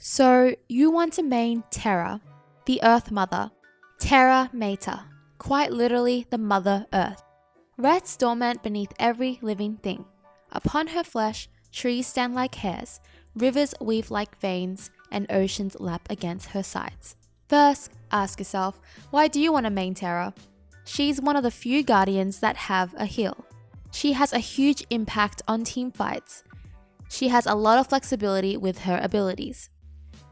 So you want to main Terra, the Earth Mother, Terra Mater, quite literally the Mother Earth. Rests dormant beneath every living thing. Upon her flesh, trees stand like hairs, rivers weave like veins, and oceans lap against her sides. First, ask yourself, why do you want to main Terra? She's one of the few guardians that have a heal. She has a huge impact on team fights. She has a lot of flexibility with her abilities.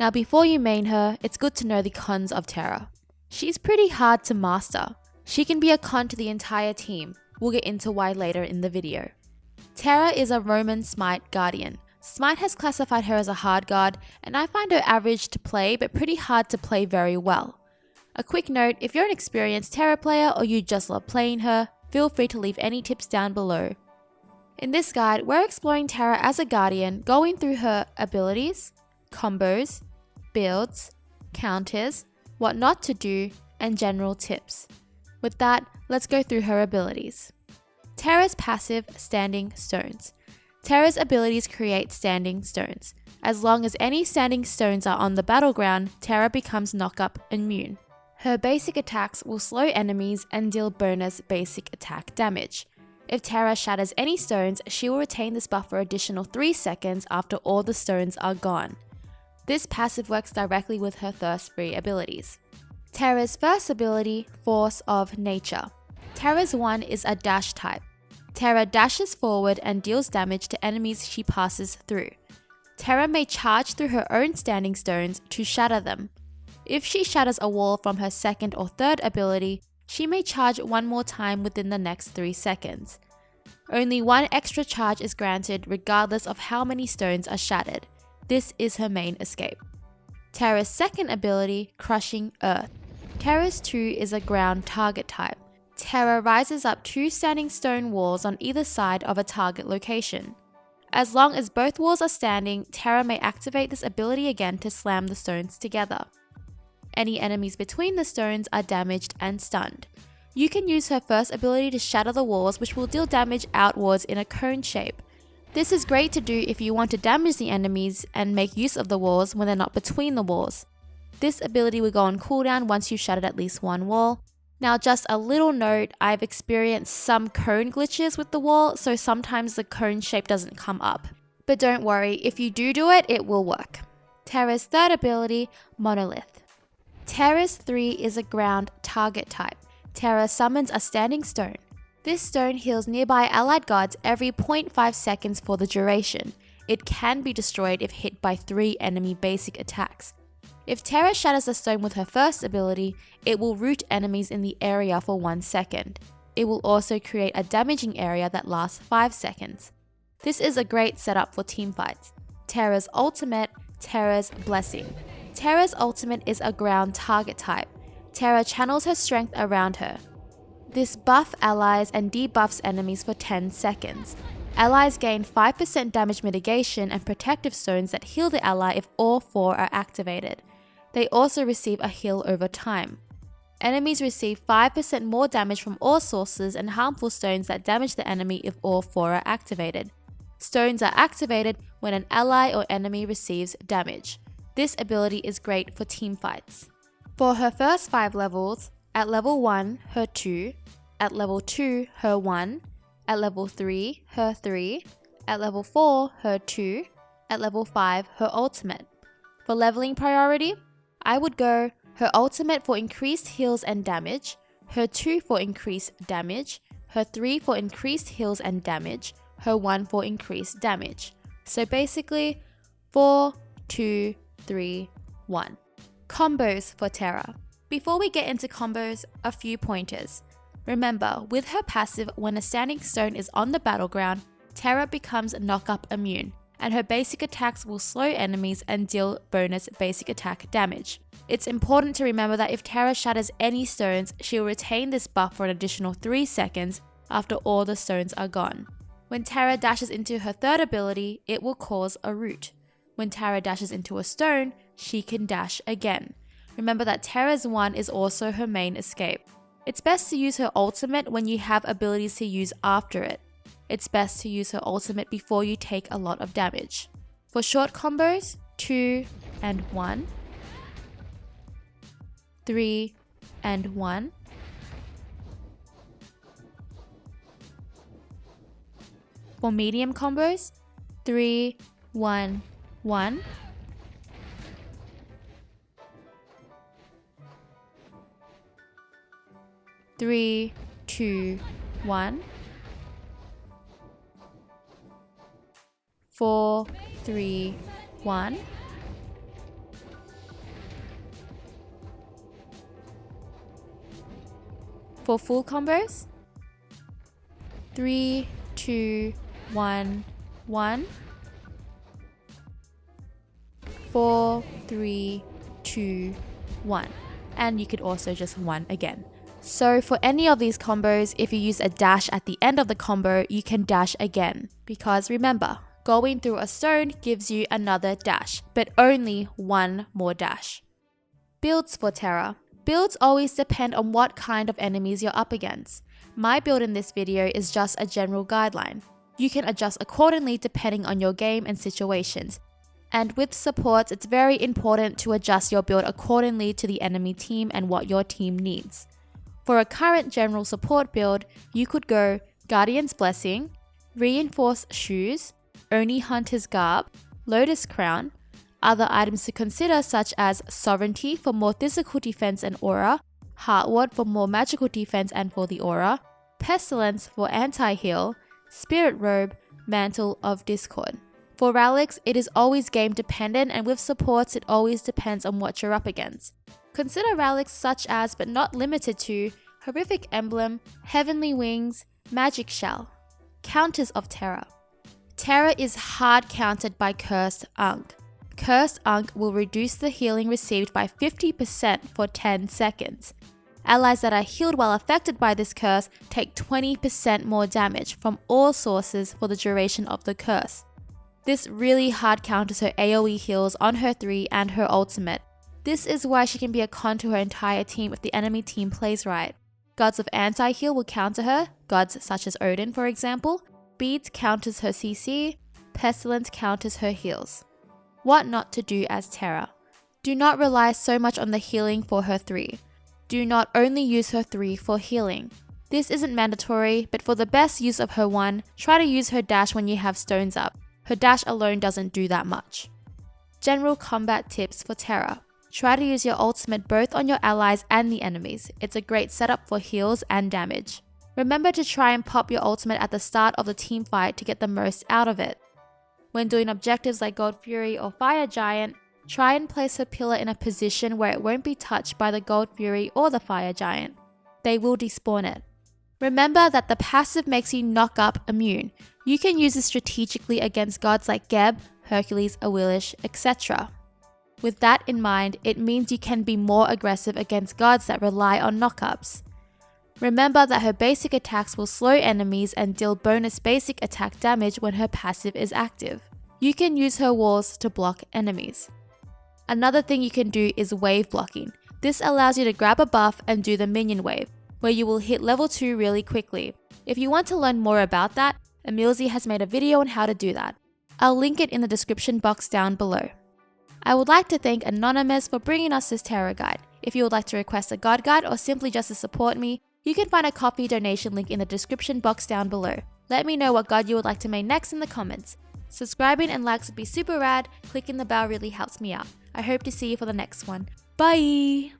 Now before you main her, it's good to know the cons of Terra. She's pretty hard to master. She can be a con to the entire team. We'll get into why later in the video. Terra is a Roman SMITE Guardian. SMITE has classified her as a hard guard, and I find her average to play but pretty hard to play very well. A quick note, if you're an experienced Terra player or you just love playing her, feel free to leave any tips down below. In this guide, we're exploring Terra as a Guardian, going through her abilities, combos, builds, counters, what not to do, and general tips. With that, let's go through her abilities. Terra's passive, Standing Stones. Terra's abilities create standing stones. As long as any standing stones are on the battleground, Terra becomes knock-up immune. Her basic attacks will slow enemies and deal bonus basic attack damage. If Terra shatters any stones, she will retain this buff for additional 3 seconds after all the stones are gone. This passive works directly with her thirst-free abilities. Terra's first ability, Force of Nature. Terra's one is a dash type. Terra dashes forward and deals damage to enemies she passes through. Terra may charge through her own standing stones to shatter them. If she shatters a wall from her second or third ability, she may charge one more time within the next 3 seconds. Only one extra charge is granted regardless of how many stones are shattered. This is her main escape. Terra's second ability, Crushing Earth. Terra's 2 is a ground target type. Terra rises up 2 standing stone walls on either side of a target location. As long as both walls are standing, Terra may activate this ability again to slam the stones together. Any enemies between the stones are damaged and stunned. You can use her first ability to shatter the walls, which will deal damage outwards in a cone shape. This is great to do if you want to damage the enemies and make use of the walls when they're not between the walls. This ability will go on cooldown once you've shattered at least one wall. Now just a little note, I've experienced some cone glitches with the wall, so sometimes the cone shape doesn't come up. But don't worry, if you do it, it will work. Terra's third ability, Monolith. Terra's 3 is a ground target type. Terra summons a standing stone. This stone heals nearby allied gods every 0.5 seconds for the duration. It can be destroyed if hit by 3 enemy basic attacks. If Terra shatters a stone with her first ability, it will root enemies in the area for 1 second. It will also create a damaging area that lasts 5 seconds. This is a great setup for teamfights. Terra's ultimate, Terra's Blessing. Terra's ultimate is a ground target type. Terra channels her strength around her. This buff allies and debuffs enemies for 10 seconds. Allies gain 5% damage mitigation and protective stones that heal the ally if all 4 are activated. They also receive a heal over time. Enemies receive 5% more damage from all sources and harmful stones that damage the enemy if all 4 are activated. Stones are activated when an ally or enemy receives damage. This ability is great for teamfights. For her first 5 levels, at level 1, her 2, at level 2, her 1, at level 3, her 3, at level 4, her 2, at level 5, her ultimate. For leveling priority, I would go her ultimate for increased heals and damage, her 2 for increased damage, her 3 for increased heals and damage, her 1 for increased damage. So basically, 4, 2, 3, 1. Combos for Terra. Before we get into combos, a few pointers. Remember, with her passive, when a standing stone is on the battleground, Terra becomes knock-up immune, and her basic attacks will slow enemies and deal bonus basic attack damage. It's important to remember that if Terra shatters any stones, she will retain this buff for an additional 3 seconds after all the stones are gone. When Terra dashes into her third ability, it will cause a root. When Terra dashes into a stone, she can dash again. Remember that Terra's 1 is also her main escape. It's best to use her ultimate when you have abilities to use after it. It's best to use her ultimate before you take a lot of damage. For short combos, 2, and 1, 3 and 1, for medium combos, 3, 1, 1, three, 2, 1, 4, 3, 1, for full combos, 3, 2, 1, 1, 4, 3, 2, 1, and you could also just 1 again. So for any of these combos, if you use a dash at the end of the combo, you can dash again. Because remember, going through a stone gives you another dash, but only one more dash. Builds for Terra. Builds always depend on what kind of enemies you're up against. My build in this video is just a general guideline. You can adjust accordingly depending on your game and situations. And with supports, it's very important to adjust your build accordingly to the enemy team and what your team needs. For a current general support build, you could go Guardian's Blessing, Reinforced Shoes, Oni Hunter's Garb, Lotus Crown. Other items to consider such as Sovereignty for more physical defense and aura, Heartward for more magical defense and for the aura, Pestilence for anti-heal, Spirit Robe, Mantle of Discord. For relics, it is always game dependent, and with supports it always depends on what you're up against. Consider relics such as, but not limited to, Horrific Emblem, Heavenly Wings, Magic Shell. Counters of Terra. Terra is hard countered by Cursed Unk. Cursed Unk will reduce the healing received by 50% for 10 seconds. Allies that are healed while affected by this curse take 20% more damage from all sources for the duration of the curse. This really hard counters her AoE heals on her 3 and her ultimate. This is why she can be a con to her entire team if the enemy team plays right. Gods of anti-heal will counter her, gods such as Odin for example. Beads counters her CC, Pestilence counters her heals. What not to do as Terra. Do not rely so much on the healing for her 3. Do not only use her 3 for healing. This isn't mandatory, but for the best use of her 1, try to use her dash when you have stones up. Her dash alone doesn't do that much. General combat tips for Terra. Try to use your ultimate both on your allies and the enemies. It's a great setup for heals and damage. Remember to try and pop your ultimate at the start of the team fight to get the most out of it. When doing objectives like Gold Fury or Fire Giant, try and place her pillar in a position where it won't be touched by the Gold Fury or the Fire Giant. They will despawn it. Remember that the passive makes you knock up immune. You can use it strategically against gods like Geb, Hercules, Awilish, etc. With that in mind, it means you can be more aggressive against gods that rely on knockups. Remember that her basic attacks will slow enemies and deal bonus basic attack damage when her passive is active. You can use her walls to block enemies. Another thing you can do is wave blocking. This allows you to grab a buff and do the minion wave, where you will hit level 2 really quickly. If you want to learn more about that, Emilzy has made a video on how to do that. I'll link it in the description box down below. I would like to thank Anonymous for bringing us this Terra guide. If you would like to request a god guide or simply just to support me, you can find a Ko-fi donation link in the description box down below. Let me know what god you would like to make next in the comments. Subscribing and likes would be super rad, clicking the bell really helps me out. I hope to see you for the next one. Bye!